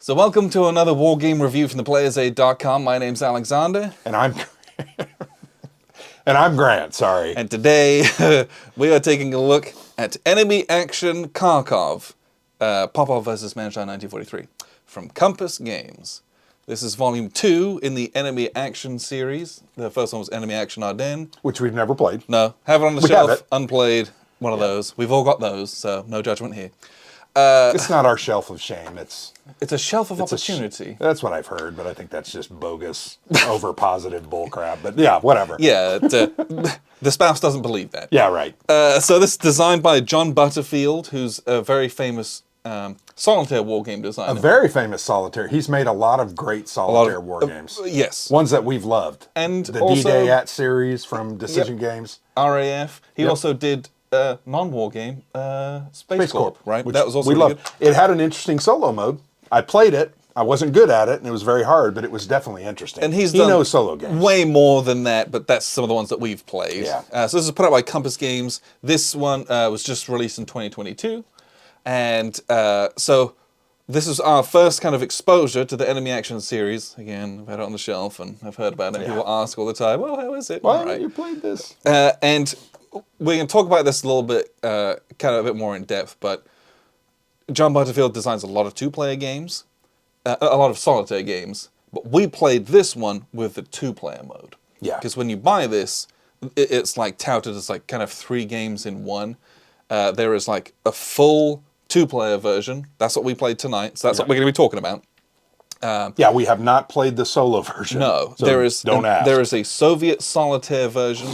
So welcome to another war game review from theplayersaid.com. My name's Alexander. And I'm and I'm Grant, sorry. And today we are taking a look at Enemy Action Kharkov, Popov vs. Manstein 1943 from Compass Games. This is volume 2 in the Enemy Action series. The first one was Enemy Action Ardennes. Which we've never played. No, have it on the We shelf, have it. unplayed, one of those. We've all got those, so no judgment here. It's not our shelf of shame. It's a shelf of a opportunity. that's what I've heard, but I think that's just bogus, over-positive bullcrap. But yeah, whatever. Yeah, the spouse doesn't believe that. Yeah, right. So this is designed by John Butterfield, who's a very famous solitaire war game A designer. very famous solitaire. He's made a lot of great solitaire war games. Yes. Ones that we've loved. And the also, D-Day at series from Decision Games. RAF. He also did non-war game, Space Corp, right? Which that was also we really loved. It had an interesting solo mode. I played it. I wasn't good at it, and it was very hard, but it was definitely interesting. And he knows solo games. way more than that, but that's some of the ones that we've played. Yeah. So this is put out by Compass Games. This one was just released in 2022. And so this is our first kind of exposure to the Enemy Action series. Again, I've had it on the shelf, and I've heard about it. Yeah. People ask all the time, well, how is it? Why All haven't you played this? And we're going to talk about this a little bit, kind of a bit more in depth, but John Butterfield designs a lot of two-player games, a lot of solitaire games, but we played this one with the two-player mode. Yeah. Because when you buy this, it's like touted as like kind of 3 games in one. There is like a full two-player version. That's what we played tonight, so that's what we're going to be talking about. Yeah, we have not played the solo version. No, so don't ask. There is a Soviet solitaire version,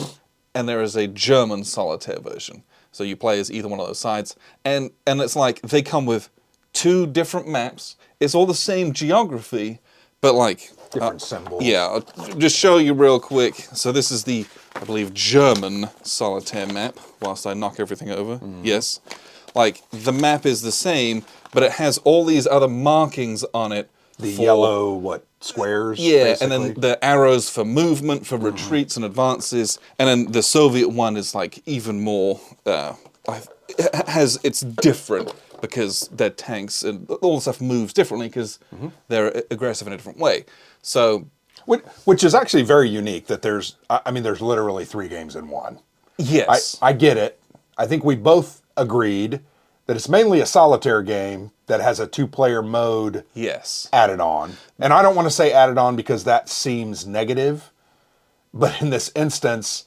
and there is a German solitaire version. So you play as either one of those sides. And it's like they come with 2 different maps. It's all the same geography, but like... different symbols. Yeah, I'll just show you real quick. So this is the, I believe, German solitaire map, whilst I knock everything over. Mm-hmm. Yes. Like, the map is the same, but it has all these other markings on it. The yellow, squares? Yeah, basically? and then the arrows for movement, for retreats and advances, and then the Soviet one is like even more, it's different because their tanks and all the stuff moves differently because they're aggressive in a different way. So, Which is actually very unique that there's literally 3 games in one. yes. I get it. I think we both agreed that it's mainly a solitaire game that has a 2-player mode Yes. added on. And I don't want to say added on because that seems negative, but in this instance,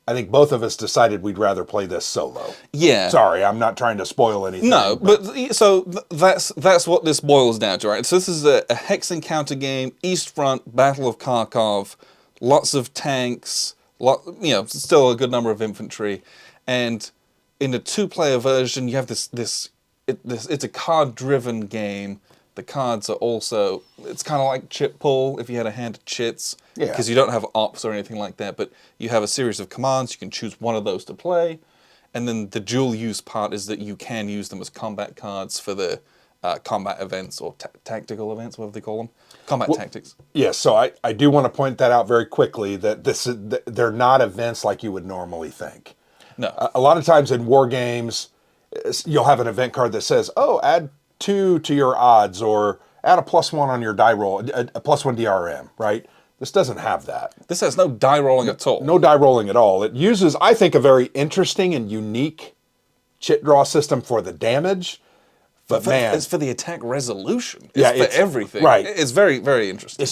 I think both of us decided we'd rather play this solo. Yeah. Sorry, I'm not trying to spoil anything. No, but so that's what this boils down to, right? So this is a hex encounter game, East Front, Battle of Kharkov, lots of tanks, still a good number of infantry, and in the 2-player version, you have this. It's a card-driven game. The cards are also, it's kind of like chit pull if you had a hand of chits, because you don't have ops or anything like that, but you have a series of commands. You can choose one of those to play, and then the dual use part is that you can use them as combat cards for the combat events or tactical events, whatever they call them, combat tactics. Yes, so I do want to point that out very quickly, that they're not events like you would normally think. No. A lot of times in war games, you'll have an event card that says, oh, add 2 to your odds, or add a +1 on your die roll, a +1 DRM, right? This doesn't have that. This has no die rolling at all. No die rolling at all. It uses, I think, a very interesting and unique chit draw system for the damage. But man, it's for the attack resolution. It's for everything. Right. It's very, very interesting.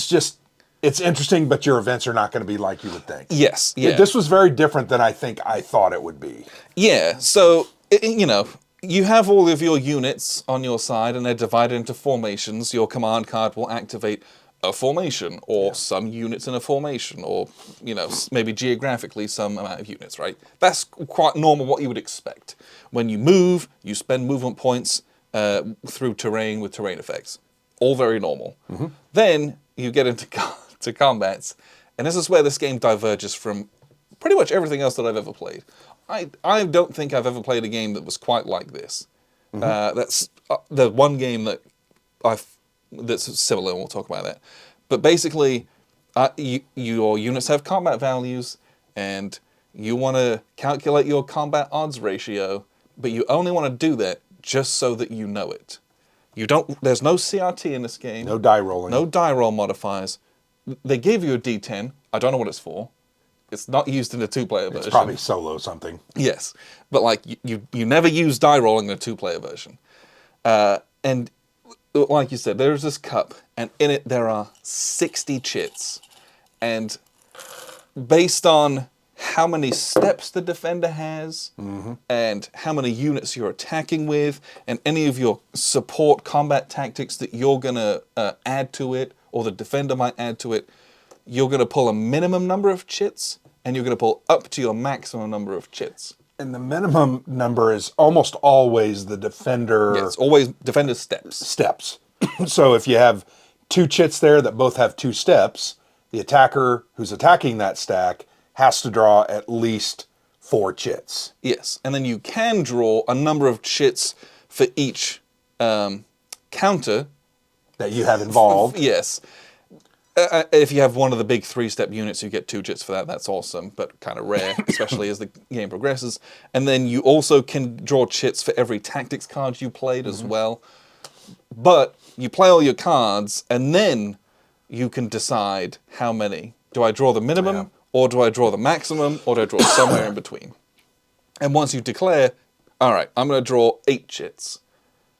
It's interesting, but your events are not going to be like you would think. Yes. Yeah. This was very different than I thought it would be. Yeah. So, you have all of your units on your side, and they're divided into formations. Your command card will activate a formation, or some units in a formation, or, maybe geographically some amount of units, right? That's quite normal, what you would expect. When you move, you spend movement points through terrain with terrain effects. All very normal. Mm-hmm. Then you get into to combats, and this is where this game diverges from pretty much everything else that I've ever played. I don't think I've ever played a game that was quite like this. Mm-hmm. That's the one game that's similar, and we'll talk about that. But basically, your units have combat values, and you want to calculate your combat odds ratio, but you only want to do that just so that you know it. There's no CRT in this game. No die rolling. No die roll modifiers. They gave you a D10. I don't know what it's for. It's not used in the two-player version. It's probably solo something. Yes, but like you never use die rolling in a two-player version. And like you said, there's this cup, and in it there are 60 chits. And based on how many steps the defender has, and how many units you're attacking with, and any of your support combat tactics that you're going to add to it, or the defender might add to it, you're going to pull a minimum number of chits, and you're going to pull up to your maximum number of chits. And the minimum number is almost always the defender... Yes, always defender steps. Steps. So if you have 2 chits there that both have 2 steps, the attacker who's attacking that stack has to draw at least 4 chits. Yes, and then you can draw a number of chits for each counter That you have involved. Yes. If you have one of the big 3-step units, you get 2 chits for that. That's awesome, but kind of rare, especially as the game progresses. And then you also can draw chits for every tactics card you played as well. But you play all your cards, and then you can decide how many. Do I draw the minimum, or do I draw the maximum, or do I draw somewhere in between? And once you declare, all right, I'm going to draw 8 chits.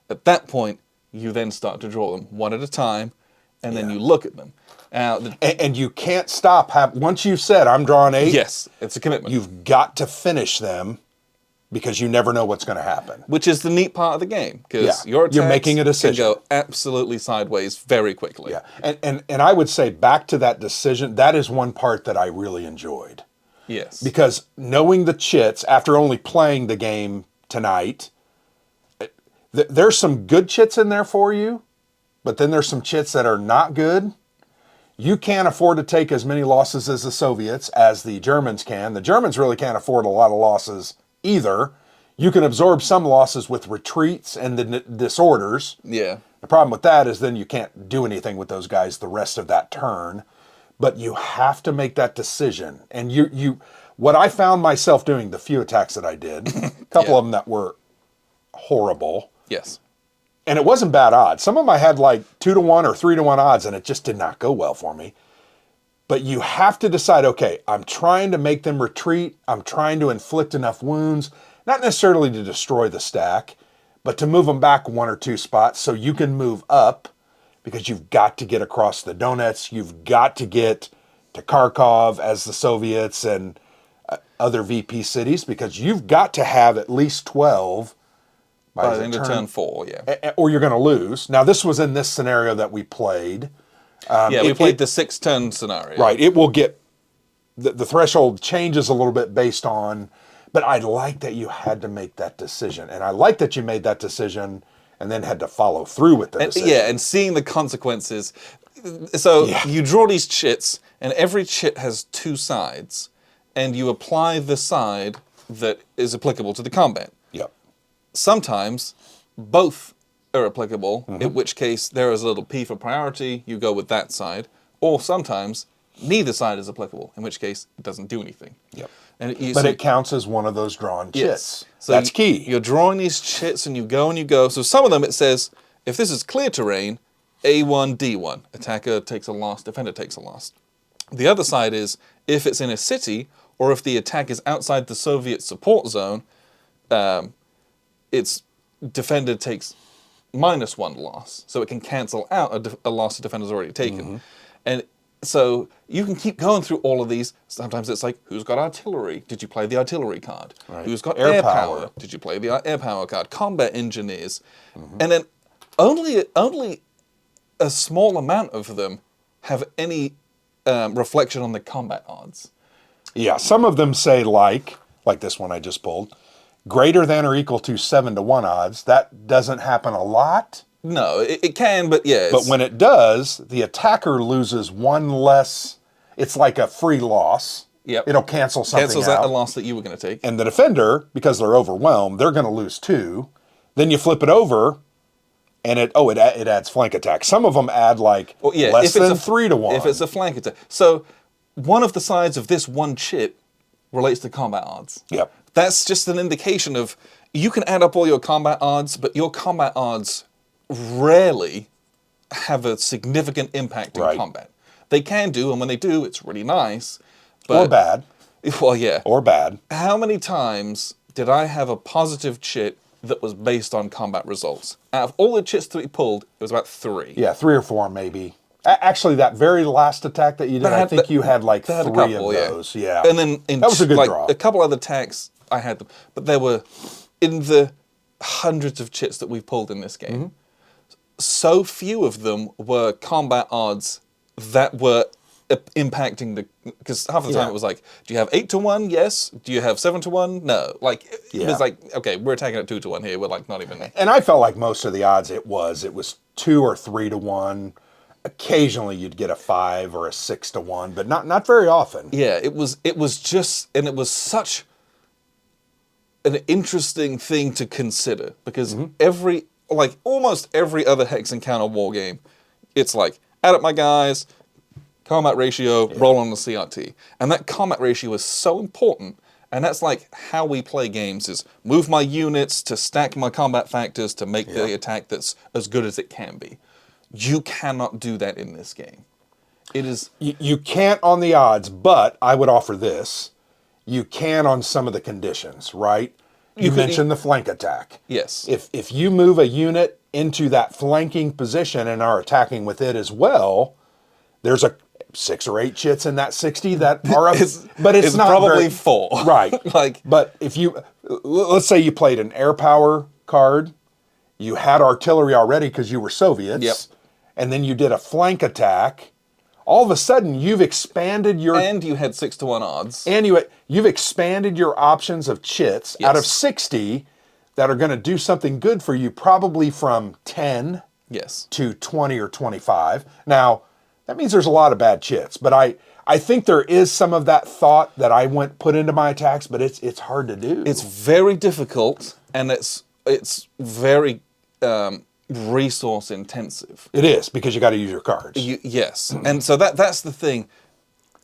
At that point, you then start to draw them one at a time, and then you look at them. Now, And you can't stop. Once you've said, I'm drawing 8, yes, it's a commitment. you've got to finish them because you never know what's going to happen. Which is the neat part of the game, because Yeah, your attacks you're making a decision. can go absolutely sideways very quickly. Yeah, and I would say back to that decision, that is one part that I really enjoyed. Yes. Because knowing the chits, after only playing the game tonight, there's some good chits in there for you, but then there's some chits that are not good. You can't afford to take as many losses as the Soviets as the Germans can. The Germans really can't afford a lot of losses either. You can absorb some losses with retreats and the disorders. Yeah. The problem with that is then you can't do anything with those guys the rest of that turn. But you have to make that decision. And what I found myself doing, the few attacks that I did, a couple of them that were horrible. Yes. And it wasn't bad odds. Some of them I had like 2-to-1 or 3-to-1 odds, and it just did not go well for me. But you have to decide, okay, I'm trying to make them retreat. I'm trying to inflict enough wounds, not necessarily to destroy the stack, but to move them back 1 or 2 spots so you can move up, because you've got to get across the Donets. You've got to get to Kharkov as the Soviets and other VP cities, because you've got to have at least 12 by the end of turn 4, yeah. Or you're going to lose. Now, this was in this scenario that we played. We played the 6-turn scenario. Right. It will get... The threshold changes a little bit based on... But I like that you had to make that decision. And I like that you made that decision and then had to follow through with the decision. Yeah, and seeing the consequences. So you draw these chits, and every chit has 2 sides. And you apply the side that is applicable to the combat. Yep. Sometimes both are applicable, in which case there is a little P for priority, you go with that side. Or sometimes neither side is applicable, in which case it doesn't do anything. Yep. And But it counts as one of those drawn chits. Yes. So that's key. You're drawing these chits and you go and you go. So some of them it says, if this is clear terrain, A1, D1. Attacker takes a loss, defender takes a loss. The other side is, if it's in a city, or if the attack is outside the Soviet support zone, its defender takes -1 loss. So it can cancel out a loss the defender's already taken. And so you can keep going through all of these. Sometimes it's like, who's got artillery? Did you play the artillery card? Right. Who's got Air air power. power? Did you play the air power card? Combat engineers. And then only a small amount of them have any reflection on the combat odds. Yeah, some of them say like this one I just pulled, greater than or equal to 7-to-1 odds. That doesn't happen a lot. No, it can, but yeah. But when it does, the attacker loses 1 less. It's like a free loss. Yep. It'll cancel something cancels out. out a loss that you were going to take. And the defender, because they're overwhelmed, they're going to lose 2. Then you flip it over, and it adds flank attack. Some of them add like less than 3-to-1. If it's a flank attack. So one of the sides of this one chit relates to combat odds. Yep. That's just an indication of, you can add up all your combat odds, but your combat odds rarely have a significant impact in Right. combat. They can do, and when they do, it's really nice. Or But, bad. well, yeah. Or bad. How many times did I have a positive chit that was based on combat results? Out of all the chits that we pulled, it was about 3. Yeah, 3 or 4 maybe. Actually, that very last attack that you did, I think you had like 3 a couple, of those. Yeah. And then that was a good like draw. a couple other attacks, I had them, but there were in the hundreds of chits that we've pulled in this game. So few of them were combat odds that were impacting the, because half the time Yeah. it was like, do you have 8 to 1? Yes. Do you have 7 to 1? No. Like it Yeah. was like, okay, we're attacking at 2 to 1 here. We're like not even. And I felt like most of the odds it was 2 or 3 to 1. Occasionally you'd get a 5 or a 6 to 1, but not very often. Yeah, it was just, and it was such an interesting thing to consider because almost every other Hex Encounter war game, it's like, add up my guys, combat ratio, roll on the CRT. And that combat ratio is so important, and that's like how we play games is move my units to stack my combat factors to make the attack that's as good as it can be. You cannot do that in this game. It is... You can't on the odds, but I would offer this. You can on some of the conditions, right? You mentioned the flank attack. Yes. If you move a unit into that flanking position and are attacking with it as well, there's a 6 or 8 chits in that 60 that are up, but it's not probably very, 4. right? Like, but if you let's say you played an air power card, you had artillery already because you were Soviets, Yep. and then you did a flank attack. All of a sudden, you've expanded your and you had 6 to 1 odds. and you've expanded your options of chits out of Yes. 60 that are going to do something good for you, probably from 10 Yes. to 20 or 25. Now, that means there's a lot of bad chits, but I think there is some of that thought that I put into my attacks, but it's hard to do. It's very difficult, and it's very resource intensive. It is, because you got to use your cards. Yes, and so that's the thing.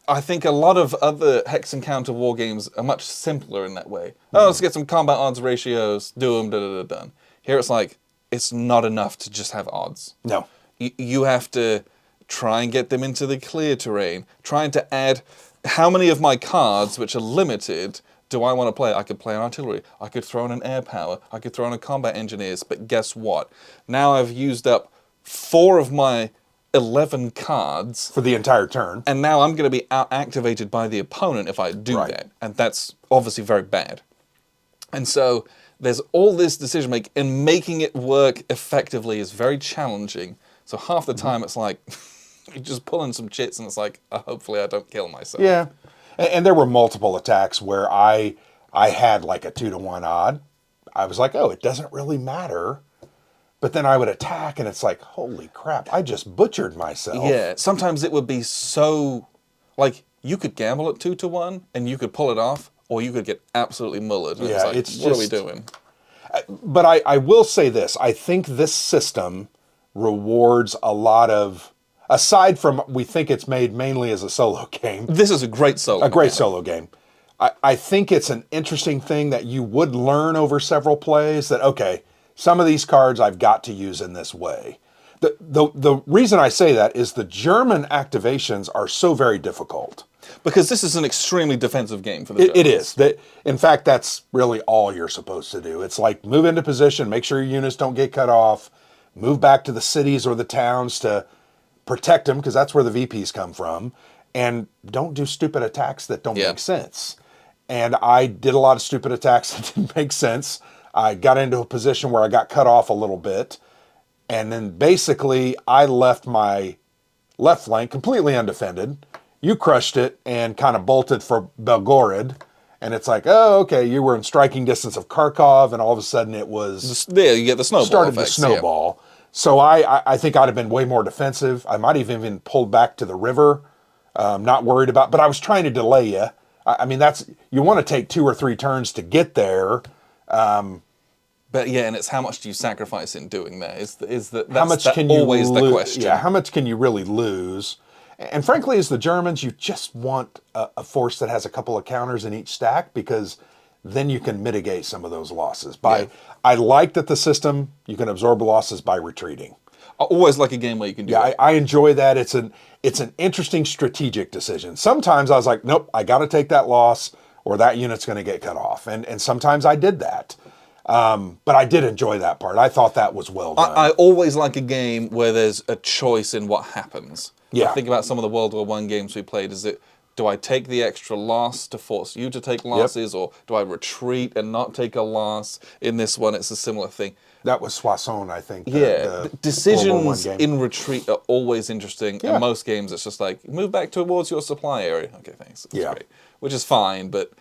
I think a lot of other Hex Encounter war games are much simpler in that way. Oh, let's get some combat odds ratios, do them, done. Here it's like, it's not enough to just have odds. No. You have to try and get them into the clear terrain, trying to add how many of my cards, which are limited, do I want to play? I could play an artillery, I could throw in an air power, I could throw in a combat engineers, but guess what? Now I've used up 4 of my 11 cards. For the entire turn. And now I'm going to be out-activated by the opponent if I do Right. that. And that's obviously very bad. And so there's all this decision-making, and making it work effectively is very challenging. So half the time it's like, you just pull in some chits and it's like, hopefully I don't kill myself. Yeah. And there were multiple attacks where I had like a 2 to 1 odd. I was like, oh, it doesn't really matter. But then I would attack and it's like, holy crap, I just butchered myself. Yeah, sometimes it would be so, like, you could gamble at 2 to 1 and you could pull it off, or you could get absolutely mullered. And Yeah, it's like, what are we doing? But I will say this. I think this system rewards a lot of, aside from we think it's made mainly as a solo game. This is a great solo. A great solo game. I think it's an interesting thing that you would learn over several plays that, okay, some of these cards I've got to use in this way. The reason I say that is the German activations are so very difficult. Because this is an extremely defensive game for the Germans. It is. In fact, that's really all you're supposed to do. It's like move into position, make sure your units don't get cut off, move back to the cities or the towns to protect them, because that's where the VPs come from, and don't do stupid attacks that don't make sense. And I did a lot of stupid attacks that didn't make sense. I got into a position where I got cut off a little bit, and then basically I left my left flank completely undefended. You crushed it and kind of bolted for Belgorod, and it's like, oh, okay, you were in striking distance of Kharkov, and all of a sudden it was... There, you get the snowball started effects, to snowball. So I think I'd have been way more defensive. I might have even pulled back to the river, not worried about... But I was trying to delay you. I mean, that's... You want to take 2 or 3 turns to get there. But yeah, and it's how much do you sacrifice in doing that? That's how much can you always the question. Yeah, how much can you really lose? And frankly, as the Germans, you just want a force that has a couple of counters in each stack, because then you can mitigate some of those losses. I like that the system, you can absorb losses by retreating. I always like a game where you can do that. I enjoy that. It's an interesting strategic decision. Sometimes I was like, nope, I got to take that loss or that unit's going to get cut off. And sometimes I did that. But I did enjoy that part. I thought that was well done. I always like a game where there's a choice in what happens. Yeah. I think about some of the World War I games we played. Do I take the extra loss to force you to take losses, or do I retreat and not take a loss? In this one, it's a similar thing. That was Soissons, I think. The decisions game. in retreat are always interesting. Yeah. In most games, it's just like, move back towards your supply area. Okay, thanks. That's great. Which is fine, but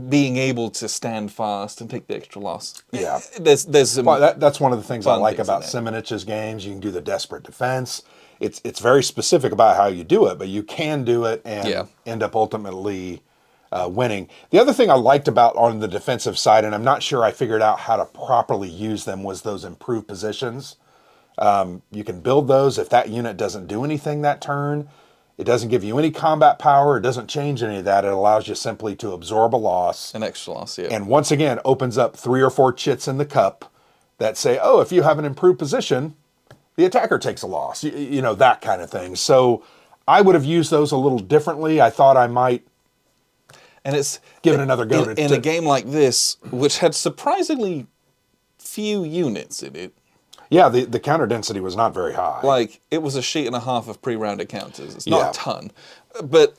being able to stand fast and take the extra loss. Yeah. There's some that's one of the things I like about things in Simonich's games. You can do the desperate defense. It's very specific about how you do it, but you can do it and end up ultimately winning. The other thing I liked about on the defensive side, and I'm not sure I figured out how to properly use them, was those improved positions. You can build those if that unit doesn't do anything that turn. It doesn't give you any combat power. It doesn't change any of that. It allows you simply to absorb a loss. An extra loss, yeah. And once again, opens up 3 or 4 chits in the cup that say, oh, if you have an improved position, the attacker takes a loss. You know, that kind of thing. So I would have used those a little differently. I thought I might give it another go. In a game like this, which had surprisingly few units in it. Yeah, the counter density was not very high. Like, it was a sheet and a half of pre-rounded counters. It's not a ton. But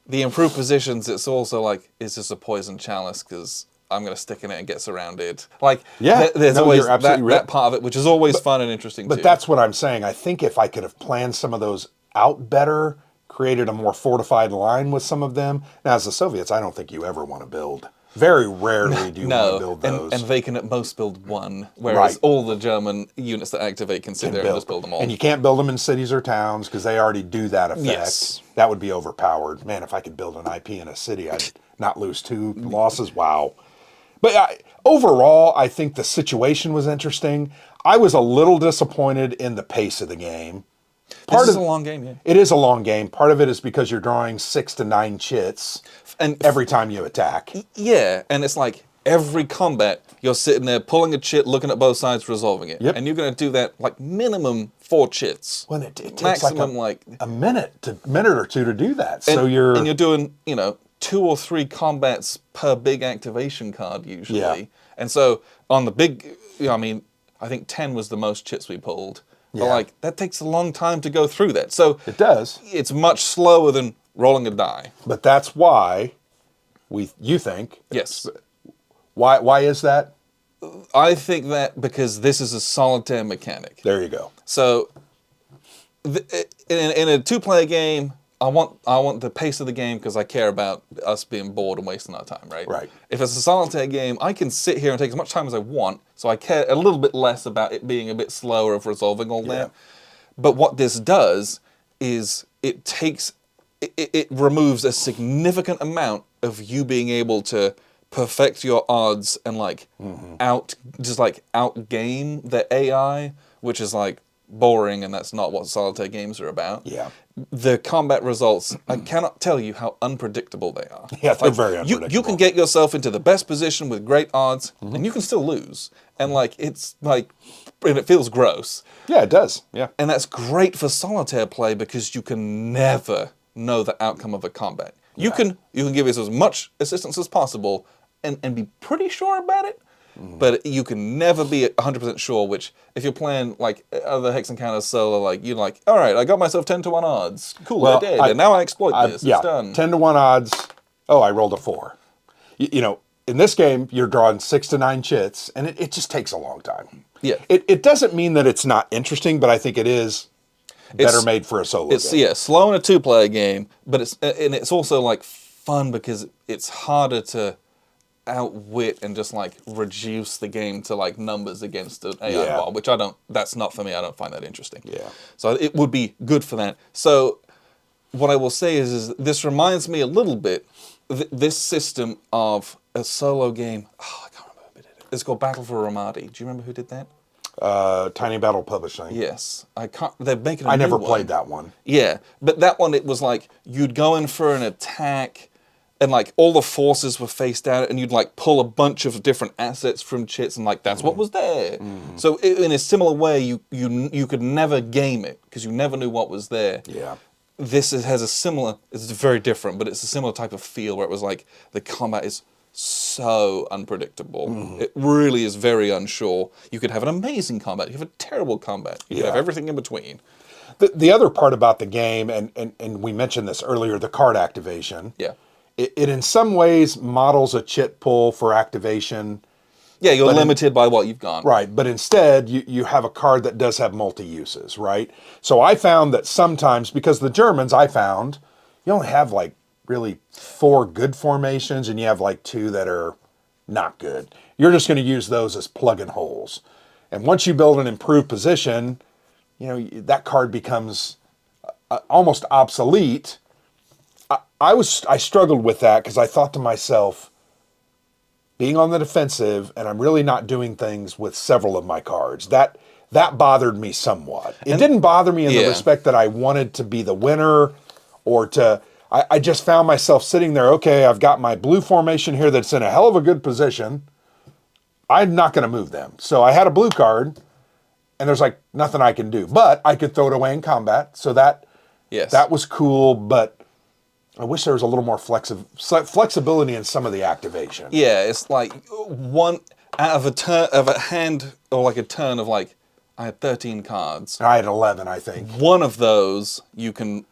the improved positions, it's also like, is this a poison chalice? Because I'm going to stick in it and get surrounded. Like, there's always that part of it, which is always fun and interesting too. But that's what I'm saying. I think if I could have planned some of those out better, created a more fortified line with some of them. Now, as the Soviets, I don't think you ever want to build. Very rarely do you want to build those. And they can at most build one, whereas all the German units that activate can sit there and just build them all. And you can't build them in cities or towns because they already do that effect. Yes. That would be overpowered. Man, if I could build an IP in a city, I'd not lose 2 losses. Wow. But overall, I think the situation was interesting. I was a little disappointed in the pace of the game. This is a long game, yeah. It is a long game. Part of it is because you're drawing 6 to 9 chits every time you attack. Yeah, and it's like every combat, you're sitting there pulling a chit, looking at both sides, resolving it. Yep. And you're going to do that like minimum 4 chits. When it takes maximum like a minute or two to do that. So you're doing 2 or 3 combats per big activation card usually. Yeah. And so on the big, I think 10 was the most chits we pulled. Yeah. But like that takes a long time to go through that. So it does. It's much slower than rolling a die. But that's why you think. Yes. Why is that? I think that because this is a solitaire mechanic. There you go. So in a 2-player game, I want the pace of the game because I care about us being bored and wasting our time, right? Right. If it's a solitaire game, I can sit here and take as much time as I want, so I care a little bit less about it being a bit slower of resolving all that. But what this does is it removes a significant amount of you being able to perfect your odds and outgame the AI, which is like boring, and that's not what solitaire games are about. Yeah. The combat results, I cannot tell you how unpredictable they are. Yeah, they're very unpredictable. You can get yourself into the best position with great odds, and you can still lose. And and it feels gross. Yeah, it does. Yeah. And that's great for solitaire play because you can never know the outcome of a combat. You can give yourself as much assistance as possible and be pretty sure about it. But you can never be 100% sure, which, if you're playing, like, other Hex Encounters solo, you're like, all right, I got myself 10 to 1 odds. Cool, I did. And now I exploit this. It's done. 10 to 1 odds. Oh, I rolled a 4. In this game, you're drawing 6 to 9 chits, and it just takes a long time. Yeah. It doesn't mean that it's not interesting, but I think it is better made for a solo game. Yeah, slow in a 2-player game, but it's also, fun because it's harder to outwit and just reduce the game to numbers against an AI bot, which that's not for me. I don't find that interesting. Yeah. So it would be good for that. So what I will say is this reminds me a little bit, this system of a solo game. Oh, I can't remember who did it. It's called Battle for Ramadi. Do you remember who did that? Tiny Battle Publishing. Yes. They're making a new one. I never played that one. Yeah. But that one, it was you'd go in for an attack, and like all the forces were faced down, and you'd like pull a bunch of different assets from chits, and like that's what was there. So in a similar way, you could never game it because you never knew what was there. Yeah. This has a similar. It's very different, but it's a similar type of feel where it was like the combat is so unpredictable. It really is very unsure. You could have an amazing combat. You have a terrible combat. You could have everything in between. The other part about the game, and we mentioned this earlier, the card activation. Yeah. It in some ways models a chit pull for activation. Yeah, you're limited by what you've got. Right, but instead you have a card that does have multi-uses, right? So I found that sometimes, because the Germans, I found, you only have like really 4 good formations and you have like 2 that are not good. You're just going to use those as plug-in holes. And once you build an improved position, you know, that card becomes almost obsolete. I struggled with that because I thought to myself, being on the defensive, and I'm really not doing things with several of my cards. That bothered me somewhat. It didn't bother me in the respect that I wanted to be the winner, or to. I just found myself sitting there. Okay, I've got my blue formation here that's in a hell of a good position. I'm not going to move them. So I had a blue card, and there's like nothing I can do. But I could throw it away in combat. So that was cool, but I wish there was a little more flexibility in some of the activation. Yeah, it's like one out of a hand, or like a turn of like, I had 13 cards. I had 11, I think. One of those you can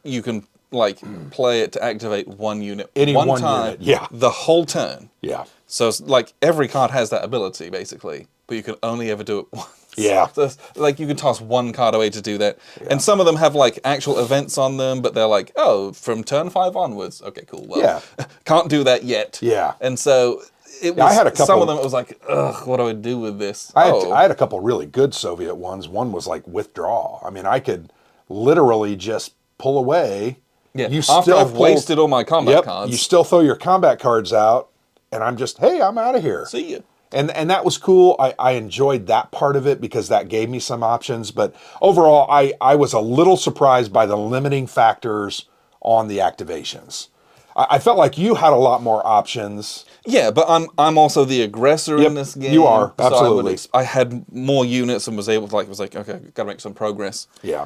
like play it to activate one unit one time, unit. Yeah, the whole turn. Yeah. So it's like every card has that ability basically, but you can only ever do it once. Yeah. So like you can toss one card away to do that. Yeah. And some of them have like actual events on them, but they're like, oh, from turn 5 onwards. Okay, cool. Well, can't do that yet. Yeah. And so it was, I had a couple, some of them it was like, ugh, what do I do with this? I had a couple really good Soviet ones. One was like withdraw. I mean, I could literally just pull away. Yeah. After I've wasted all my combat cards. You still throw your combat cards out, and I'm just, hey, I'm out of here. See ya. And that was cool. I enjoyed that part of it because that gave me some options. But overall, I was a little surprised by the limiting factors on the activations. I felt like you had a lot more options. Yeah, but I'm also the aggressor in this game. You are, absolutely. So I had more units and was able to was like, okay, got to make some progress. Yeah.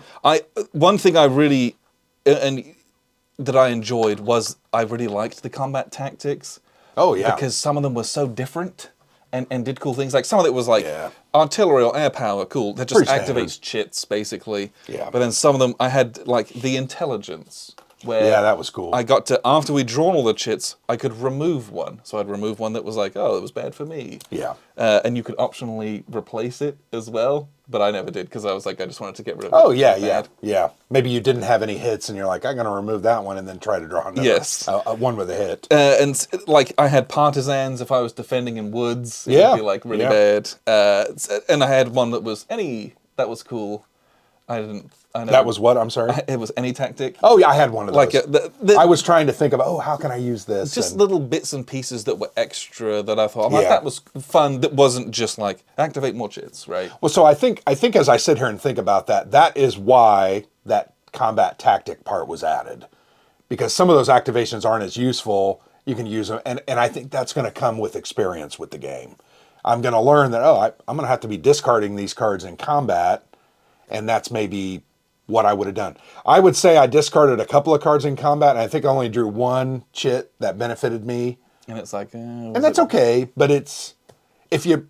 One thing I really that I enjoyed was I really liked the combat tactics. Oh yeah. Because some of them were so different. And did cool things. Like some of it was like artillery or air power, cool. That just activates chits basically. Yeah. But then some of them I had like the intelligence where that was cool. I got to, after we'd drawn all the chits, I could remove one. So I'd remove one that was like, oh, it was bad for me. Yeah. And you could optionally replace it as well. But I never did because I was like, I just wanted to get rid of it. Oh, yeah. Maybe you didn't have any hits and you're like, I'm going to remove that one and then try to draw another one with a hit. And like I had partisans if I was defending in woods. It would be like really bad. And I had one that was that was cool. That was what? I'm sorry? It was any tactic. Oh, yeah, I had one of those. Like I was trying to think of, how can I use this? Just little bits and pieces that were extra that I thought, like, that was fun. That wasn't just like, activate more chits, right? Well, so I think as I sit here and think about that, that is why that combat tactic part was added. Because some of those activations aren't as useful. You can use them. And I think that's going to come with experience with the game. I'm going to learn that, I'm going to have to be discarding these cards in combat. And that's maybe what I would have done. I would say I discarded a couple of cards in combat, and I think I only drew one chit that benefited me. And it's like, and that's okay. But it's if you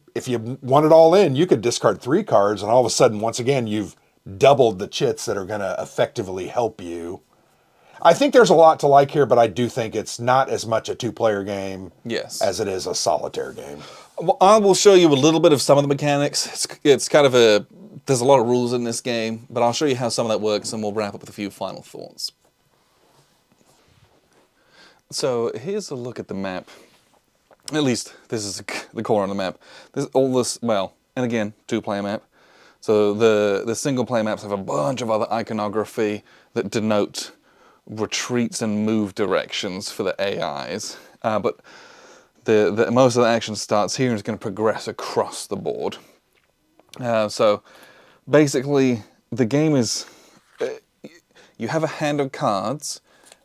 want it all in, you could discard 3 cards, and all of a sudden, once again, you've doubled the chits that are going to effectively help you. I think there's a lot to like here, but I do think it's not as much a 2-player game as it is a solitaire game. Well, I will show you a little bit of some of the mechanics. It's kind of there's a lot of rules in this game, but I'll show you how some of that works, and we'll wrap up with a few final thoughts. So here's a look at the map. At least this is the core on the map. There's all this, and again, 2-player map. So the single-player maps have a bunch of other iconography that denote retreats and move directions for the AIs. But most of the action starts here and is going to progress across the board. So basically, the game is, you have a hand of cards,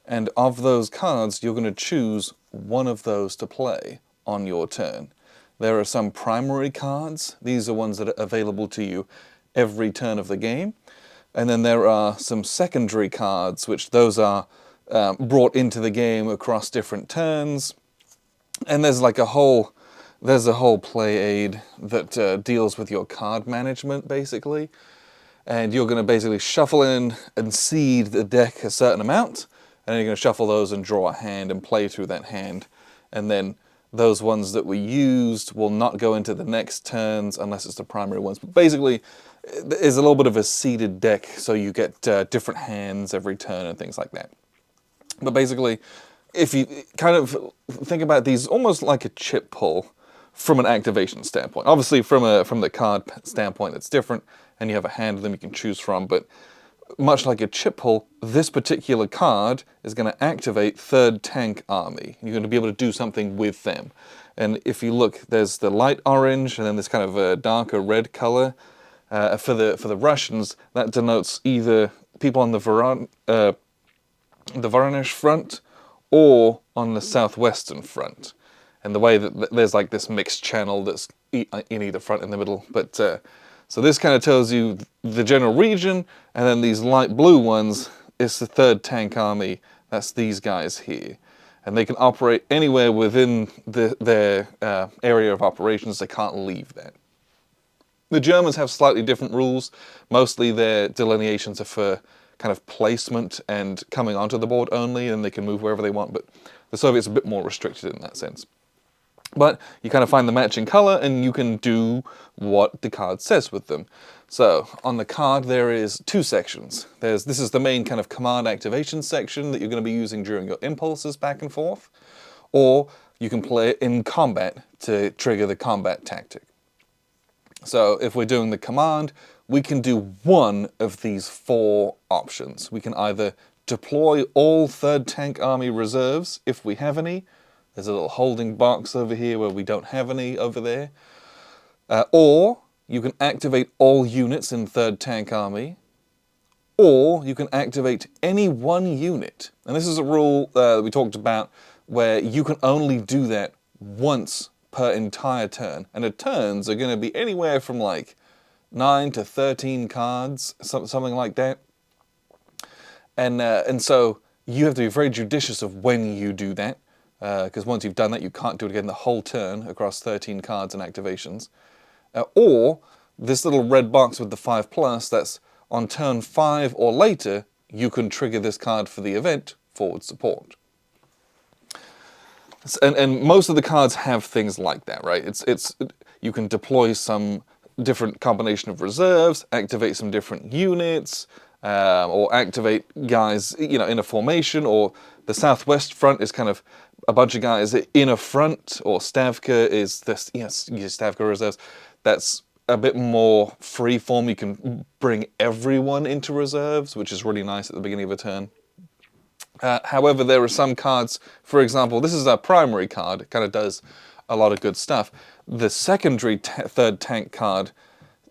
and of those cards, you're going to choose one of those to play on your turn. There are some primary cards. These are ones that are available to you every turn of the game. And then there are some secondary cards, which those are brought into the game across different turns. And there's like a whole play aid that deals with your card management, basically. And you're going to basically shuffle in and seed the deck a certain amount, and then you're going to shuffle those and draw a hand and play through that hand. And then those ones that were used will not go into the next turns unless it's the primary ones. But basically, there's a little bit of a seeded deck, so you get different hands every turn and things like that. But basically, if you kind of think about these almost like a chip pull from an activation standpoint. Obviously, from the card standpoint, it's different, and you have a hand of them you can choose from. But much like a chip pull, this particular card is going to activate Third Tank Army. You're going to be able to do something with them. And if you look, there's the light orange, and then this kind of a darker red color. For the Russians, that denotes either people on the Voronezh front or on the southwestern front. And the way that there's like this mixed channel that's in either front in the middle. But so this kind of tells you the general region, and then these light blue ones is the Third Tank Army. That's these guys here. And they can operate anywhere within their area of operations. They can't leave that. The Germans have slightly different rules. Mostly their delineations are for kind of placement and coming onto the board only, and they can move wherever they want. But the Soviets are a bit more restricted in that sense. But you kind of find the matching color, and you can do what the card says with them. So on the card, there is two sections. This is the main kind of command activation section that you're going to be using during your impulses back and forth, or you can play it in combat to trigger the combat tactic. So if we're doing the command, we can do one of these four options. We can either deploy all Third Tank Army reserves, if we have any. There's a little holding box over here where we don't have any over there. Or you can activate all units in Third Tank Army. Or you can activate any one unit. And this is a rule that we talked about where you can only do that once per entire turn. And the turns are going to be anywhere from like 9 to 13 cards, something like that. And so you have to be very judicious of when you do that. Because once you've done that, you can't do it again the whole turn across 13 cards and activations. Or this little red box with the 5+, that's on turn 5 or later, you can trigger this card for the event, forward support. And most of the cards have things like that, right? You can deploy some different combination of reserves, activate some different units, or activate guys, in a formation, or the southwest front is kind of a bunch of guys in a front, or Stavka is this, Stavka reserves. That's a bit more free form. You can bring everyone into reserves, which is really nice at the beginning of a turn. However, there are some cards, for example, this is a primary card. It kind of does a lot of good stuff. The secondary Third Tank card,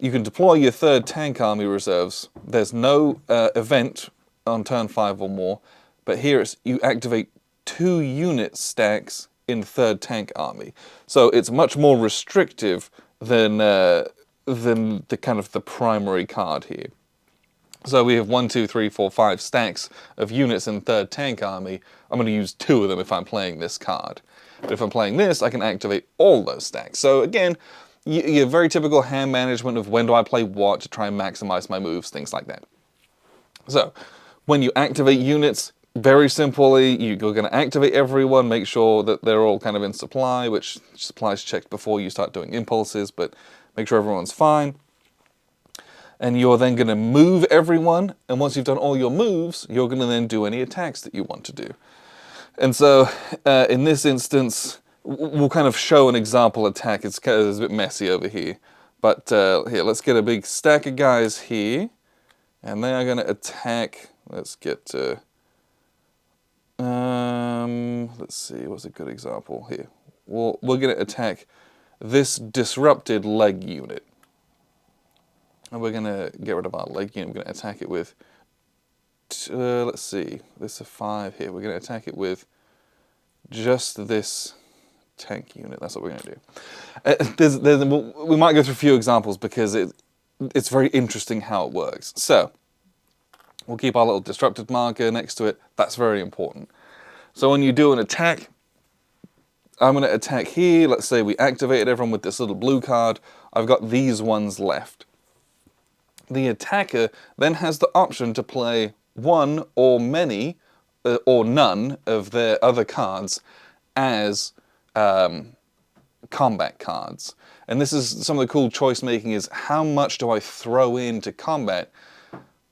you can deploy your Third Tank Army reserves. There's no event on turn 5 or more, but here you activate 2 unit stacks in Third Tank Army. So it's much more restrictive than the kind of the primary card here. So we have 1, 2, 3, 4, 5 stacks of units in Third Tank Army. I'm going to use 2 of them if I'm playing this card. But if I'm playing this, I can activate all those stacks. So again, your very typical hand management of when do I play what to try and maximize my moves, things like that. So when you activate units, very simply, you're going to activate everyone, make sure that they're all kind of in supply, which supply is checked before you start doing impulses, but make sure everyone's fine. And you're then going to move everyone, and once you've done all your moves, you're going to then do any attacks that you want to do. And so, in this instance, we'll kind of show an example attack. It's a bit messy over here. But here, let's get a big stack of guys here, and they are going to attack. Let's get to... let's see, what's a good example here? Well, we're going to attack this disrupted leg unit. And we're going to get rid of our leg unit. We're going to attack it with, let's see, this is a 5 here. We're going to attack it with just this tank unit. That's what we're going to do. We might go through a few examples because it's very interesting how it works. So we'll keep our little disrupted marker next to it. That's very important. So when you do an attack, I'm going to attack here. Let's say we activated everyone with this little blue card. I've got these ones left. The attacker then has the option to play one or many or none of their other cards as combat cards. And this is some of the cool choice making, is how much do I throw into combat?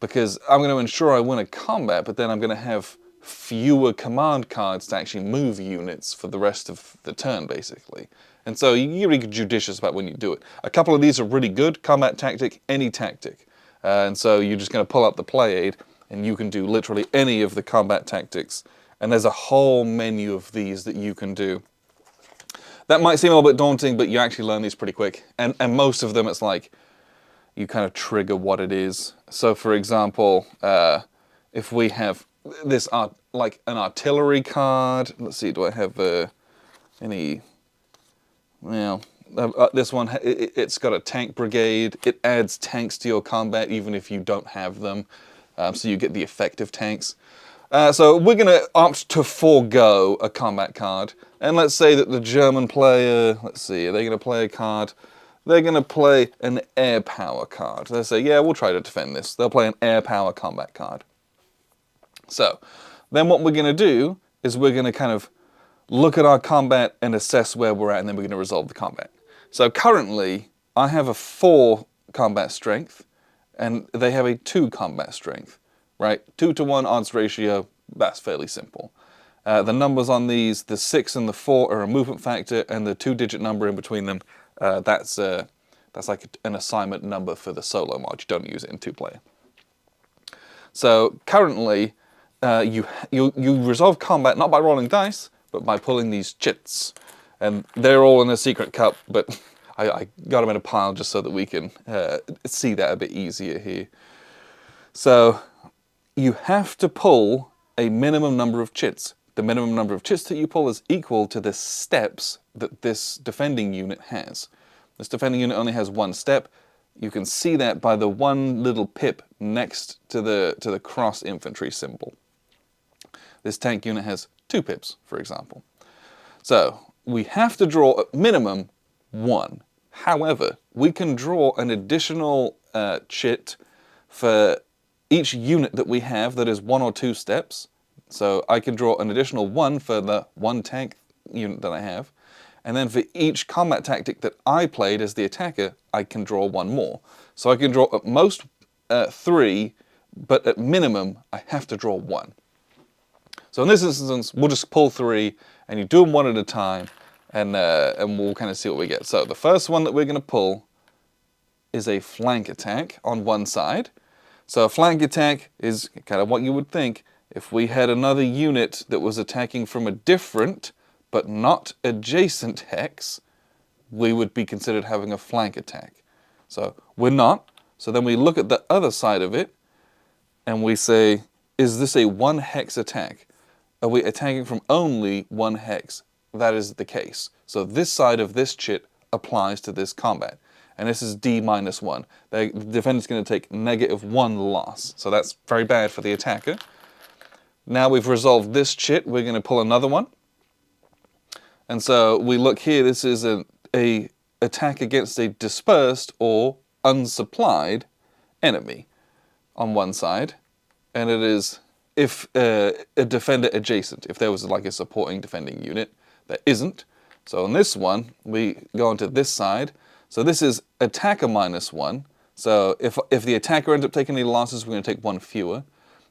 Because I'm going to ensure I win a combat, but then I'm going to have fewer command cards to actually move units for the rest of the turn, basically. And so you're really judicious about when you do it. A couple of these are really good: combat tactic, any tactic. And so you're just going to pull up the play aid, and you can do literally any of the combat tactics. And there's a whole menu of these that you can do. That might seem a little bit daunting, but you actually learn these pretty quick. And most of them, it's like you kind of trigger what it is. So for example, if we have this like an artillery card, let's see, do I have any? Well, this one, it's got a tank brigade. It adds tanks to your combat even if you don't have them, so you get the effective tanks. So we're going to opt to forego a combat card, and let's say that the German player, let's see, are they going to play a card? They're going to play an air power card. They'll say, yeah, we'll try to defend this. They'll play an air power combat card. So then what we're going to do is we're going to kind of look at our combat and assess where we're at, and then we're going to resolve the combat. So currently, I have a 4 combat strength, and they have a 2 combat strength, right? 2-to-1 odds ratio, that's fairly simple. The numbers on these, the 6 and the 4 are a movement factor, and the 2-digit number in between them, that's like an assignment number for the solo mod. You don't use it in 2-player. So currently, you resolve combat not by rolling dice, but by pulling these chits. And they're all in a secret cup, but I got them in a pile just so that we can see that a bit easier here. So you have to pull a minimum number of chits. The minimum number of chits that you pull is equal to the steps that this defending unit has. This defending unit only has 1 step. You can see that by the 1 little pip next to the cross infantry symbol. This tank unit has 2 pips, for example. So we have to draw at minimum 1. However, we can draw an additional chit for each unit that we have that is 1 or 2 steps. So I can draw an additional 1 for the 1 tank unit that I have. And then for each combat tactic that I played as the attacker, I can draw 1 more. So I can draw at most 3, but at minimum, I have to draw 1. So in this instance, we'll just pull 3, and you do them 1 at a time, and we'll kind of see what we get. So the first one that we're going to pull is a flank attack on one side. So a flank attack is kind of what you would think if we had another unit that was attacking from a different but not adjacent hex, we would be considered having a flank attack. So we're not. So then we look at the other side of it, and we say, is this a 1 hex attack? Are we attacking from only 1 hex? That is the case. So this side of this chit applies to this combat. And this is D-1. The defender's going to take -1 loss. So that's very bad for the attacker. Now we've resolved this chit, we're going to pull another one. And so we look here, this is a attack against a dispersed or unsupplied enemy on one side. And it is if a defender adjacent, if there was like a supporting defending unit. There isn't. So on this one, we go onto this side. So this is attacker -1. So if the attacker ends up taking any losses, we're going to take 1 fewer.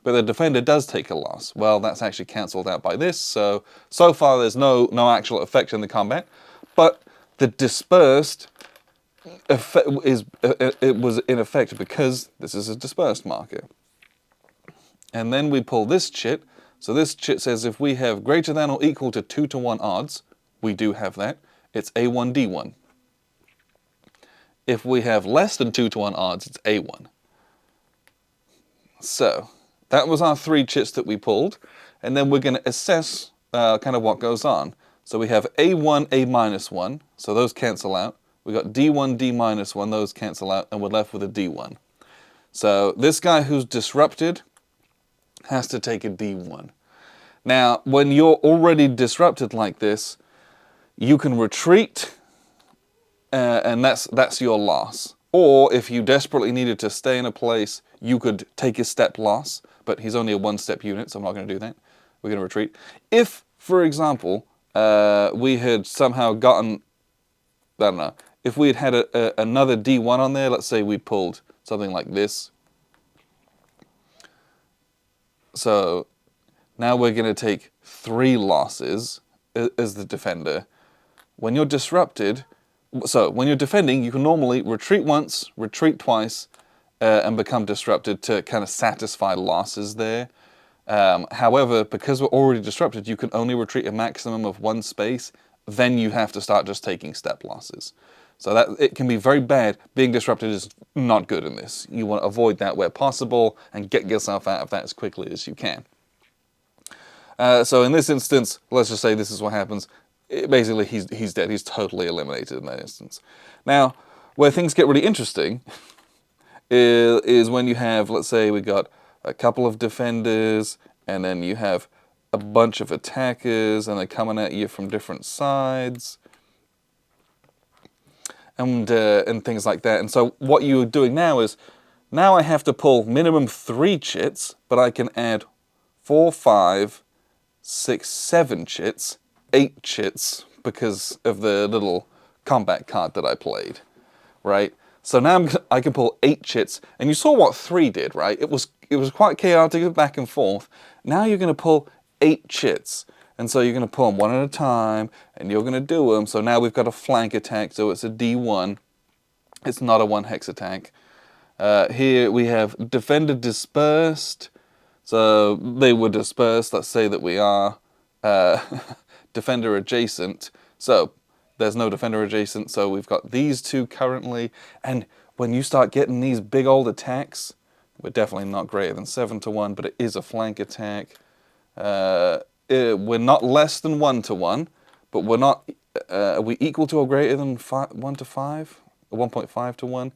But the defender does take a loss. Well, that's actually cancelled out by this. So far there's no actual effect in the combat. But the dispersed effect it was in effect because this is a dispersed marker. And then we pull this chit. So this chit says if we have greater than or equal to 2-to-1 odds, we do have that. It's A1D1. If we have less than 2-to-1 odds, it's A1. So that was our 3 chits that we pulled. And then we're going to assess kind of what goes on. So we have A1, A minus 1, so those cancel out. We got D1, D minus 1, those cancel out, and we're left with a D1. So this guy who's disrupted has to take a D1. Now, when you're already disrupted like this, you can retreat, and that's your loss. Or if you desperately needed to stay in a place, you could take a step loss, but he's only a one-step unit, so I'm not going to do that. We're going to retreat. If, for example, we had somehow gotten, I don't know, if we had another D1 on there, let's say we pulled something like this. So now we're going to take 3 losses as the defender. When you're disrupted, so when you're defending, you can normally retreat once, retreat twice, and become disrupted to kind of satisfy losses there. However, because we're already disrupted, you can only retreat a maximum of 1 space. Then you have to start just taking step losses. So that it can be very bad. Being disrupted is not good in this. You want to avoid that where possible and get yourself out of that as quickly as you can. So in this instance, let's just say this is what happens. Basically, he's dead. He's totally eliminated in that instance. Now, where things get really interesting is when you have, let's say we got a couple of defenders, and then you have a bunch of attackers, and they're coming at you from different sides, and things like that. And so what you're doing now is, now I have to pull minimum 3 chits, but I can add 4, 5, 6, 7 chits, 8 chits, because of the little combat card that I played, right? So now I can pull 8 chits, and you saw what 3 did, right? It was quite chaotic back and forth. Now you're going to pull 8 chits, and so you're going to pull them one at a time, and you're going to do them. So now we've got a flank attack, so it's a D1. It's not a 1 hex attack. Here we have defender dispersed, so they were dispersed. Let's say that we are defender adjacent. So there's no defender adjacent, so we've got these 2 currently. And when you start getting these big old attacks, we're definitely not greater than 7 to 1, but it is a flank attack. We're not less than 1 to 1, but we're not. Are we equal to or greater than 1 to 5? 1.5 to 1?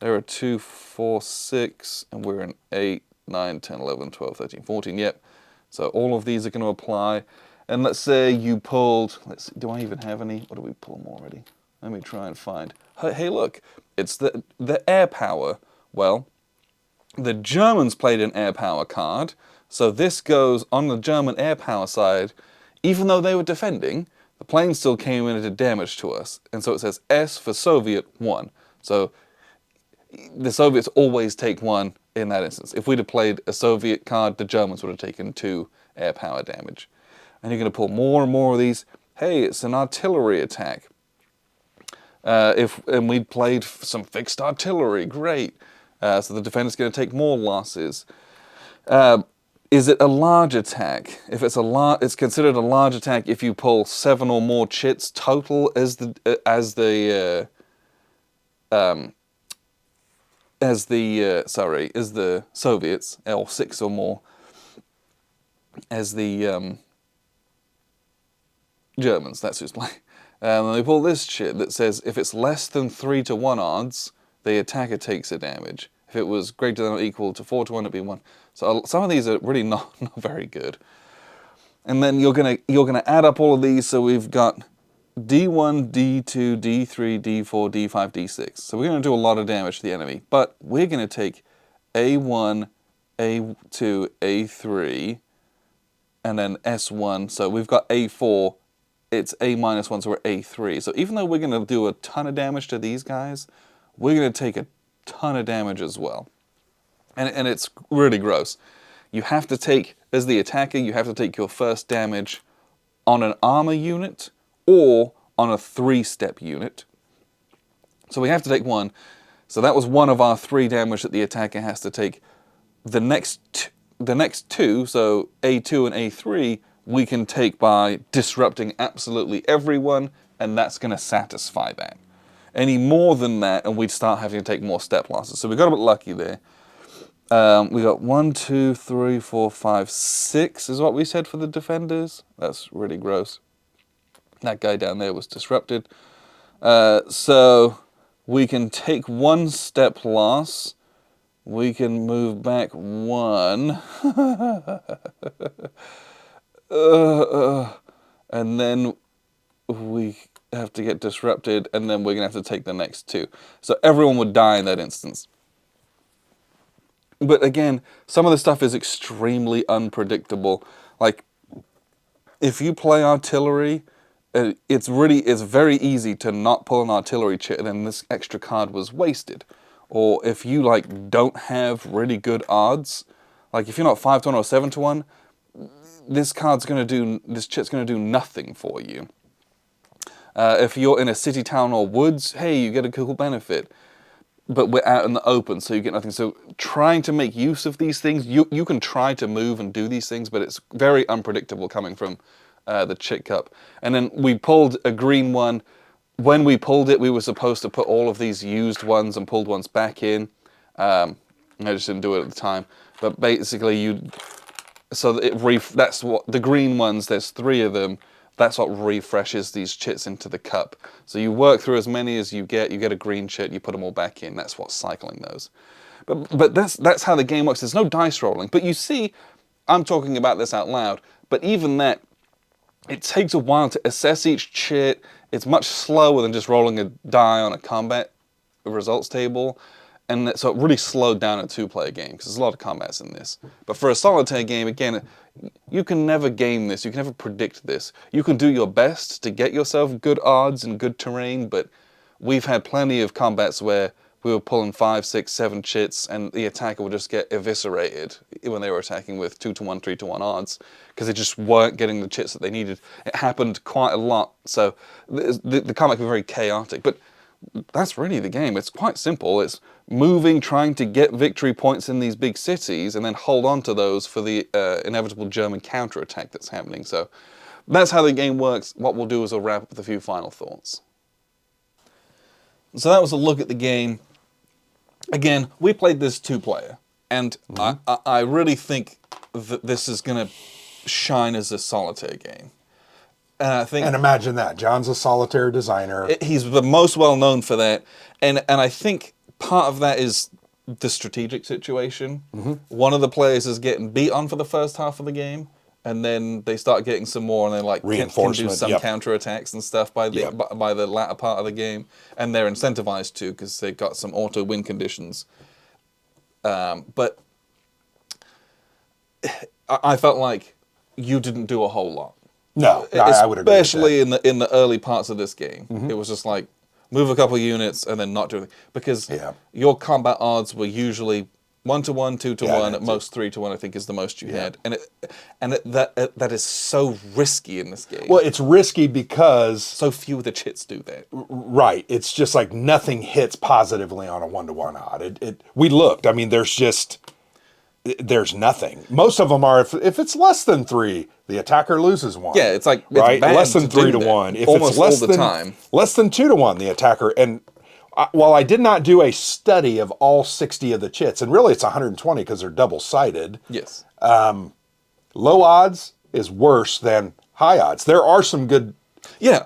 There are 2, 4, 6, and we're in 8, 9, 10, 11, 12, 13, 14. Yep. So all of these are going to apply. And let's say you pulled, let's see, do I even have any? What do we pull them already? Let me try and find. Hey, look, it's the air power. Well, the Germans played an air power card, so this goes on the German air power side. Even though they were defending, the plane still came in and did damage to us. And so it says S for Soviet 1. So the Soviets always take 1 in that instance. If we'd have played a Soviet card, the Germans would have taken 2 air power damage. And you're going to pull more and more of these. Hey, it's an artillery attack. And we'd played some fixed artillery, great. So the defender's going to take more losses. Is it a large attack? If it's it's considered a large attack if you pull 7 or more chits total as the Soviets, or 6 or more as the Germans. That's who's playing. And they pull this shit that says if it's less than 3 to 1 odds, the attacker takes a damage. If it was greater than or equal to 4 to 1, it'd be 1. So some of these are really not very good. And then you're gonna add up all of these. So we've got D1, D2, D3, D4, D5, D6. So we're gonna do a lot of damage to the enemy. But we're gonna take A1, A2, A3, and then S1. So we've got A4. It's A minus 1, so we're A3. So even though we're going to do a ton of damage to these guys, we're going to take a ton of damage as well. And it's really gross. You have to take, as the attacker, you have to take your first damage on an armor unit or on a 3-step unit. So we have to take 1. So that was 1 of our 3 damage that the attacker has to take. The next 2, so A2 and A3, we can take by disrupting absolutely everyone, and that's going to satisfy that. Any more than that, and we'd start having to take more step losses. So we got a bit lucky there. We got 1, 2, 3, 4, 5, 6 is what we said for the defenders. That's really gross. That guy down there was disrupted. So we can take 1 step loss. We can move back 1. And then we have to get disrupted, and then we're going to have to take the next 2. So everyone would die in that instance. But again, some of the stuff is extremely unpredictable. Like, if you play artillery, it's very easy to not pull an artillery chit, and then this extra card was wasted. Or if you like don't have really good odds, like if you're not 5 to 1 or 7 to 1, this chit's gonna do nothing for you. If you're in a city, town, or woods, hey, you get a cool benefit. But we're out in the open, so you get nothing. So trying to make use of these things, you can try to move and do these things, but it's very unpredictable coming from the Chit Cup. And then we pulled a green one. When we pulled it, we were supposed to put all of these used ones and pulled ones back in. I just didn't do it at the time. But basically, that's what the green ones. There's 3 of them. That's what refreshes these chits into the cup. So you work through as many as you get a green chit, you put them all back in. That's what's cycling those. But that's how the game works. There's no dice rolling. But you see, I'm talking about this out loud, but even that, it takes a while to assess each chit. It's much slower than just rolling a die on a combat results table. And so it really slowed down a 2-player game, because there's a lot of combats in this. But for a solitaire game, again, you can never game this. You can never predict this. You can do your best to get yourself good odds and good terrain, but we've had plenty of combats where we were pulling 5, 6, 7 chits, and the attacker would just get eviscerated when they were attacking with 2 to 1, 3 to 1 odds, because they just weren't getting the chits that they needed. It happened quite a lot, so the combat can be very chaotic. But that's really the game. It's quite simple. It's moving, trying to get victory points in these big cities, and then hold on to those for the inevitable German counterattack that's happening. So that's how the game works. What we'll do is we'll wrap up with a few final thoughts. So that was a look at the game. Again, we played this 2-player, and I really think that this is going to shine as a solitaire game. And imagine that. John's a solitaire designer. He's the most well known for that. And I think part of that is the strategic situation. One of the players is getting beat on for the first half of the game, and then they start getting some more, and they like can do some counterattacks and stuff by the latter part of the game, and they're incentivized to, because they've got some auto win conditions. But I felt like you didn't do a whole lot. No, I would agree with that. Especially in the early parts of this game. It was just like, move a couple units and then not do anything. Because your combat odds were usually 1 to 1, 2 to 1, at most 3 to 1, I think is the most you had. And that is so risky in this game. Well, it's risky because... so few of the chits do that. Right. It's just like nothing hits positively on a 1 to 1 odd. We looked. I mean, there's nothing. Most of them are, if it's less than 3, the attacker loses 1. Yeah, it's like, right? It's bad less than to 3 do to that. 1. If almost it's less all the than, time. Less than 2 to 1, the attacker. And while I did not do a study of all 60 of the chits, and really it's 120 because they're double-sided. Yes. Low odds is worse than high odds. There are some good,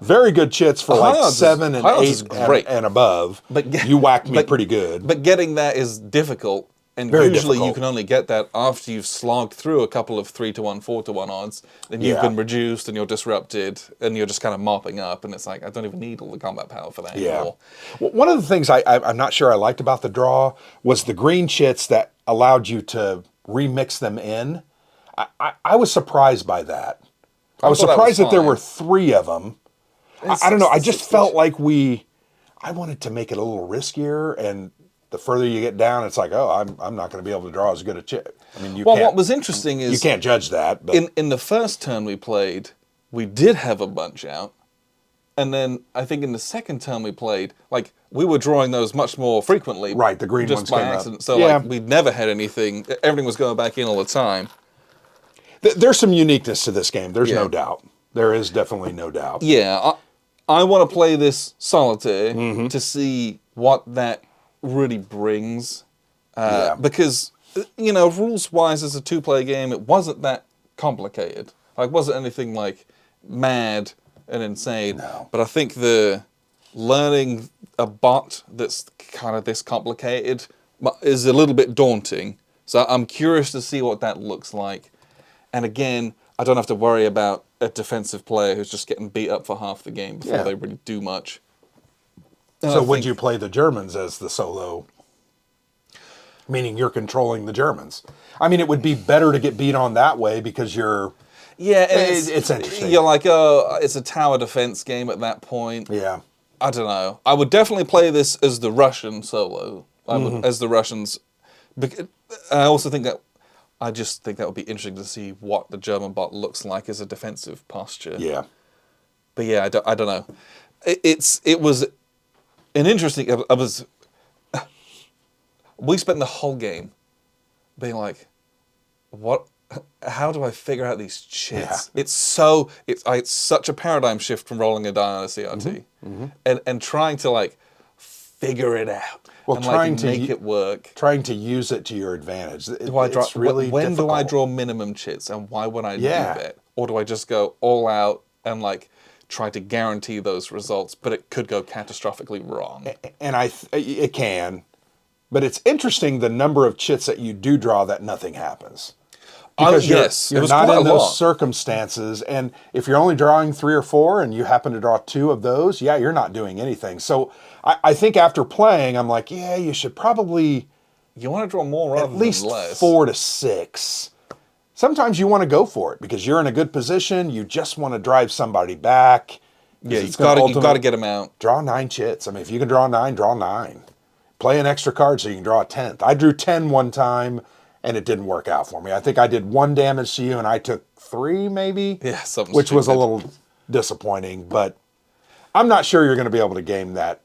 very good chits for like 7 and 8 and above. But you whacked me pretty good. But getting that is difficult. And Very usually difficult. you can only get that after you've slogged through a couple of 3 to 1, 4 to 1 odds. Then you've been reduced and you're disrupted and you're just kind of mopping up. And it's like, I don't even need all the combat power for that anymore. Well, one of the things I'm not sure I liked about the draw was the green chits that allowed you to remix them in. I was surprised by that. I was surprised that there were 3 of them. I don't know. I just felt like I wanted to make it a little riskier, and the further you get down, it's like, oh, I'm not going to be able to draw as good a chit. I mean, what was interesting is... you can't judge that. But in the first turn we played, we did have a bunch out. And then I think in the second turn we played, like, we were drawing those much more frequently. Right, the green ones just by came accident. up. So like, we'd never had anything. Everything was going back in all the time. There's some uniqueness to this game. There's no doubt. There is definitely no doubt. Yeah, I want to play this solitaire to see what that really brings. Because you know, rules-wise as a two-player game, it wasn't that complicated. Like, it wasn't anything like mad and insane. No. But I think the learning a bot that's kind of this complicated is a little bit daunting. So I'm curious to see what that looks like. And again, I don't have to worry about a defensive player who's just getting beat up for half the game before they really do much. And So would you play the Germans as the solo? Meaning you're controlling the Germans. I mean, it would be better to get beat on that way because you're... Yeah, and it's interesting. You're like, oh, it's a tower defense game at that point. Yeah. I don't know. I would definitely play this as the Russian solo. I would, as the Russians. I also think that... I just think that would be interesting to see what the German bot looks like as a defensive posture. Yeah. But yeah, I don't know. It was an interesting... We spent the whole game being like, what? How do I figure out these chits? Yeah. It's such a paradigm shift from rolling a die on a CRT, and trying to like figure it out. Well, and trying like to make it work. Trying to use it to your advantage. It's really when difficult. do I draw minimum chits, and why would I do Yeah. that? Or do I just go all out and like try to guarantee those results? But it could go catastrophically wrong. And it can. But it's interesting the number of chits that you do draw that nothing happens. Because yes, it you're was not quite in a those lot. circumstances. And if you're only drawing 3 or 4 and you happen to draw 2 of those, yeah, you're not doing anything. So I think after playing, I'm like, yeah, you should probably You want to draw more rather at least than less. 4 to 6. Sometimes you want to go for it because you're in a good position. You just want to drive somebody back. Yeah, you've got to get them out. Draw 9 chits. I mean, if you can draw 9, draw 9. Play an extra card so you can draw a 10th. I drew 10 one time, and it didn't work out for me. I think I did 1 damage to you, and I took 3 maybe? Yeah, something which was a stupid. little disappointing, but I'm not sure you're going to be able to game that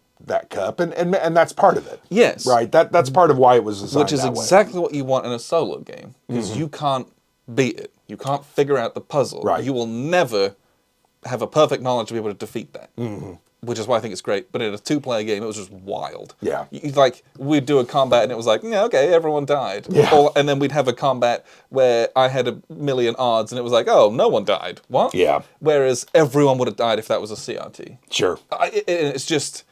cup, and that's part of it. Yes. Right? That's part of why it was designed Which is that way. exactly what you want in a solo game, because you can't beat it. You can't figure out the puzzle. Right. You will never have a perfect knowledge to be able to defeat that. Which is why I think it's great. But in a 2-player game, it was just wild. Yeah. Like, we'd do a combat and it was like, yeah, okay, everyone died. Yeah. And then we'd have a combat where I had a million odds and it was like, oh, no one died. What? Yeah. Whereas everyone would have died if that was a CRT. Sure. It's just...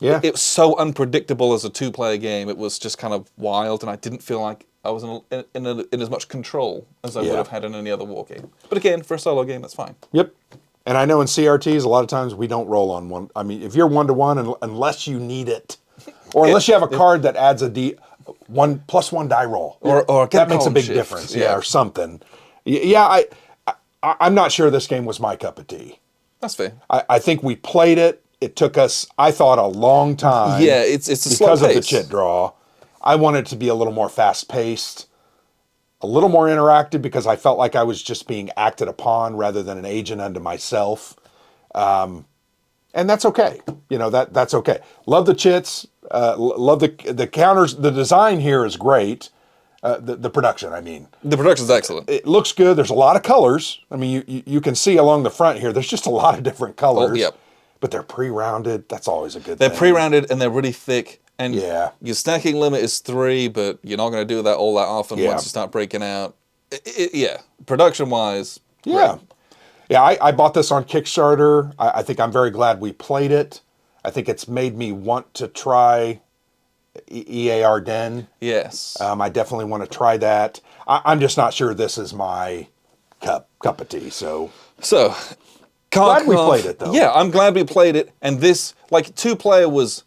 Yeah. It was so unpredictable as a 2-player game. It was just kind of wild, and I didn't feel like I was in as much control as I would have had in any other war game. But again, for a solo game, that's fine. Yep. And I know in CRTs, a lot of times we don't roll on one. I mean, if you're 1-to-1, unless you need it, or unless you have a card that adds a +1 die roll, Or that makes a column big shift. difference. Yeah, or something. Yeah, I'm not sure this game was my cup of tea. That's fair. I think we played it. It took us, I thought, a long time. Yeah, it's a slow because of the pace. chit draw. I wanted it to be a little more fast-paced, a little more interactive because I felt like I was just being acted upon rather than an agent unto myself. And that's okay. You know, that's okay. Love the chits. Love the counters. The design here is great. The production, I mean. The production's excellent. It looks good. There's a lot of colors. I mean, you can see along the front here, there's just a lot of different colors. Oh, yep. But they're pre-rounded. That's always a good They're thing. pre-rounded and they're really thick. And Yeah. your stacking limit is 3, but you're not going to do that all that often Yeah. once you start breaking out. Yeah, production-wise, Yeah. Yeah, I bought this on Kickstarter. I think I'm very glad we played it. I think it's made me want to try EAR Den. yes. I definitely want to try that. I'm just not sure this is my cup of tea. So So, Glad we Kharkov- played it, though. Yeah, I'm glad we played it. And this, like, 2-player was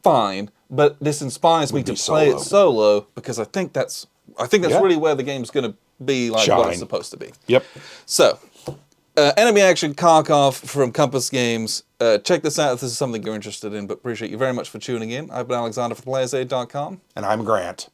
fine, but this inspires me to be play it solo because I think that's Yeah. really where the game's going to be like what Shine. it's supposed to be. Yep. So, Enemy Action Kharkov from Compass Games. Check this out if this is something you're interested in, but appreciate you very much for tuning in. I've been Alexander for PlayersAid.com. And I'm Grant.